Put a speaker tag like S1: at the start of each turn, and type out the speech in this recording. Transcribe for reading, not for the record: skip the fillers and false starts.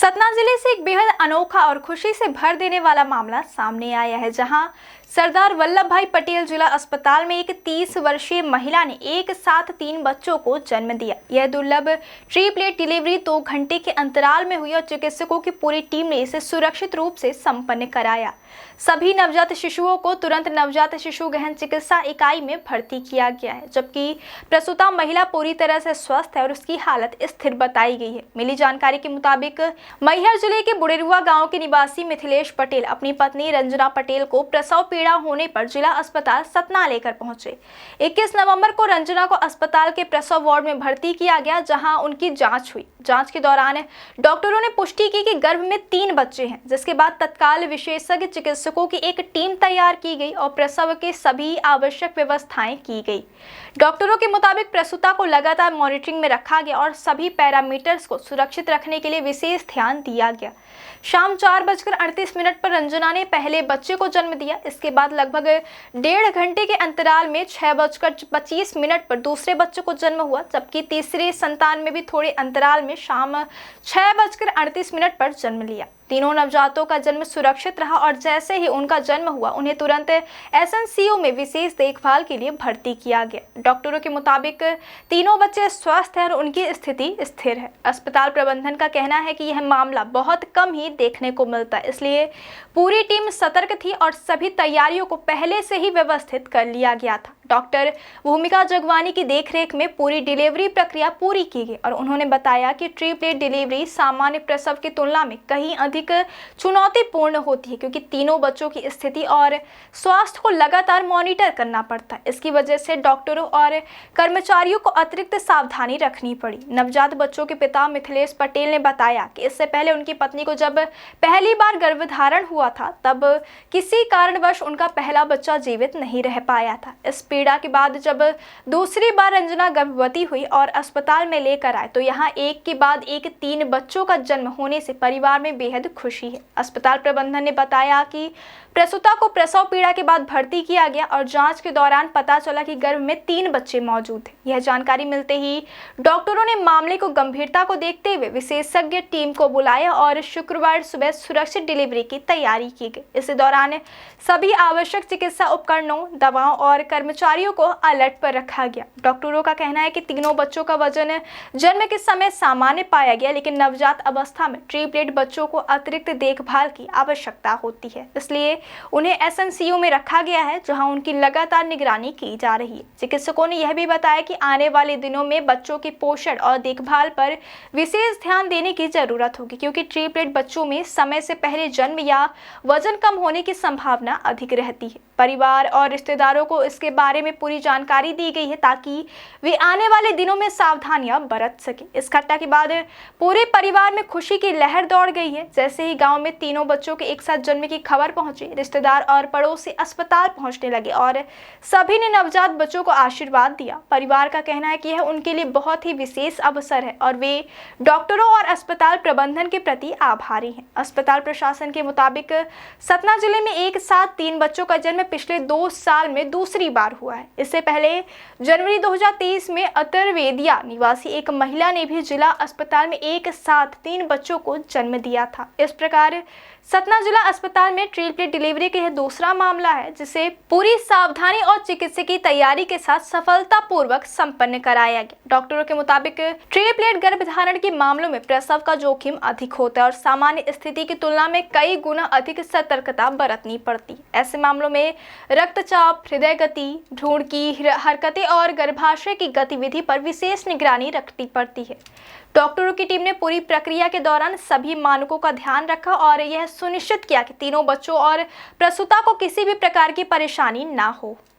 S1: सतना जिले से एक बेहद अनोखा और खुशी से भर देने वाला मामला सामने आया है, जहां सरदार वल्लभ भाई पटेल जिला अस्पताल में एक 30 वर्षीय महिला ने एक साथ 3 बच्चों को जन्म दिया। यह दुर्लभ ट्रिपलेट डिलीवरी 2 घंटे के अंतराल में हुई और चिकित्सकों की पूरी टीम ने इसे सुरक्षित रूप से संपन्न कराया। सभी नवजात शिशुओं को तुरंत नवजात शिशु गहन चिकित्सा इकाई में भर्ती किया गया है, जबकि प्रसूता महिला पूरी तरह से स्वस्थ है और उसकी हालत स्थिर बताई गई है। मिली जानकारी के मुताबिक मैहर जिले के बुढ़ेरुआ गांव के निवासी मिथिलेश पटेल अपनी पत्नी रंजना पटेल को प्रसव पीड़ा होने पर जिला अस्पताल सतना लेकर पहुंचे। 21 नवंबर को रंजना को अस्पताल के प्रसव वार्ड में भर्ती किया गया, जहां उनकी जांच हुई। जांच के दौरान डॉक्टरों ने पुष्टि की कि गर्भ में 3 बच्चे हैं, जिसके बाद तत्काल विशेषज्ञ चिकित्सकों की एक टीम तैयार की गई और प्रसव के सभी आवश्यक व्यवस्थाएं की गई। डॉक्टरों के मुताबिक प्रसूता को लगातार मॉनिटरिंग में रखा गया और सभी पैरामीटर्स को सुरक्षित रखने के लिए विशेष ध्यान दिया गया। शाम 4:38 पर रंजना ने पहले बच्चे को जन्म दिया। इसके बाद लगभग 1.5 घंटे के अंतराल में 6:25 पर दूसरे बच्चे को जन्म हुआ, जबकि तीसरे संतान में भी थोड़े अंतराल में शाम 6:38 पर जन्म लिया। तीनों नवजातों का जन्म सुरक्षित रहा और जैसे ही उनका जन्म हुआ उन्हें तुरंत एसएनसीयू में विशेष देखभाल के लिए भर्ती किया गया। डॉक्टरों के मुताबिक तीनों बच्चे स्वस्थ हैं और उनकी स्थिति स्थिर है। अस्पताल प्रबंधन का कहना है कि यह मामला बहुत कम ही देखने को मिलता है, इसलिए पूरी टीम सतर्क थी और सभी तैयारियों को पहले से ही व्यवस्थित कर लिया गया था। डॉक्टर भूमिका जगवानी की देखरेख में पूरी डिलीवरी प्रक्रिया पूरी की गई और उन्होंने बताया कि ट्रिपलेट डिलीवरी सामान्य प्रसव की तुलना में कहीं अधिक चुनौतीपूर्ण होती है, क्योंकि तीनों बच्चों की स्थिति और स्वास्थ्य को लगातार मॉनिटर करना पड़ता है। इसकी वजह से डॉक्टरों और कर्मचारियों को अतिरिक्त सावधानी रखनी पड़ी। नवजात बच्चों के पिता मिथिलेश पटेल ने बताया कि इससे पहले उनकी पत्नी को जब पहली बार गर्भधारण हुआ था, तब किसी कारणवश उनका पहला बच्चा जीवित नहीं रह पाया था। इस पीड़ा के बाद जब दूसरी बार रंजना गर्भवती हुई और अस्पताल में लेकर आए, तो यहाँ एक के बाद एक 3 बच्चों का जन्म होने से परिवार में बेहद खुशी है। अस्पताल प्रबंधन ने बताया कि प्रसूता को प्रसव पीड़ा के बाद भर्ती किया गया और जांच के दौरान पता चला कि गर्भ में 3 बच्चे मौजूद हैं। यह जानकारी मिलते ही डॉक्टरों ने मामले को गंभीरता को देखते हुए विशेषज्ञ टीम को बुलाया और शुक्रवार सुबह सुरक्षित डिलीवरी की तैयारी की गई। इस दौरान सभी आवश्यक चिकित्सा उपकरणों, दवाओं और कर्मचारियों को अलर्ट पर रखा गया। डॉक्टरों का कहना है कि तीनों बच्चों का वजन जन्म के समय सामान्य पाया गया, लेकिन नवजात अवस्था में ट्रिपलेट बच्चों को अतिरिक्त देखभाल की आवश्यकता होती है, इसलिए उन्हें एसएनसीयू में रखा गया है, जहां उनकी लगातार निगरानी की जा रही है। चिकित्सकों ने यह भी बताया कि आने वाले दिनों में बच्चों के पोषण और देखभाल पर विशेष ध्यान देने की जरूरत होगी, क्योंकि ट्रिपलेट बच्चों में समय से पहले जन्म या वजन कम होने की संभावना अधिक रहती है। परिवार और रिश्तेदारों को इसके बारे में पूरी जानकारी दी गई है, ताकि वे आने वाले दिनों में सावधानियां बरत सके। इस घटना के बाद पूरे परिवार में खुशी की लहर दौड़ गई है। जैसे ही गांव में तीनों बच्चों के एक साथ जन्म की खबर पहुंची, रिश्तेदार और पड़ोसी अस्पताल पहुंचने लगे और सभी ने नवजात बच्चों को आशीर्वाद दिया। परिवार का कहना है कि यह उनके लिए बहुत ही विशेष अवसर है और वे डॉक्टरों और अस्पताल प्रबंधन के प्रति आभारी हैं। अस्पताल प्रशासन के मुताबिक सतना जिले में एक साथ 3 बच्चों का जन्म पिछले 2 साल में दूसरी बार हुआ है। इससे पहले जनवरी 2023 में अतरवेदिया निवासी एक महिला ने भी जिला अस्पताल में एक साथ 3 बच्चों को जन्म दिया था। इस प्रकार सतना जिला अस्पताल में ट्रिपलेट डिलीवरी का यह दूसरा मामला है, जिसे पूरी सावधानी और चिकित्सकीय तैयारी के साथ सफलतापूर्वक संपन्न कराया गया। डॉक्टरों के मुताबिक ट्रिपलेट गर्भधारण के मामलों में प्रसव का जोखिम अधिक होता है और सामान्य स्थिति की तुलना में कई गुना अधिक सतर्कता बरतनी पड़ती है। ऐसे मामलों में रक्तचाप, हृदय गति, भ्रूण की हरकतें और गर्भाशय की गतिविधि पर विशेष निगरानी रखनी पड़ती है। डॉक्टरों की टीम ने पूरी प्रक्रिया के दौरान सभी मानकों का ध्यान रखा और यह सुनिश्चित किया कि तीनों बच्चों और प्रसूता को किसी भी प्रकार की परेशानी ना हो।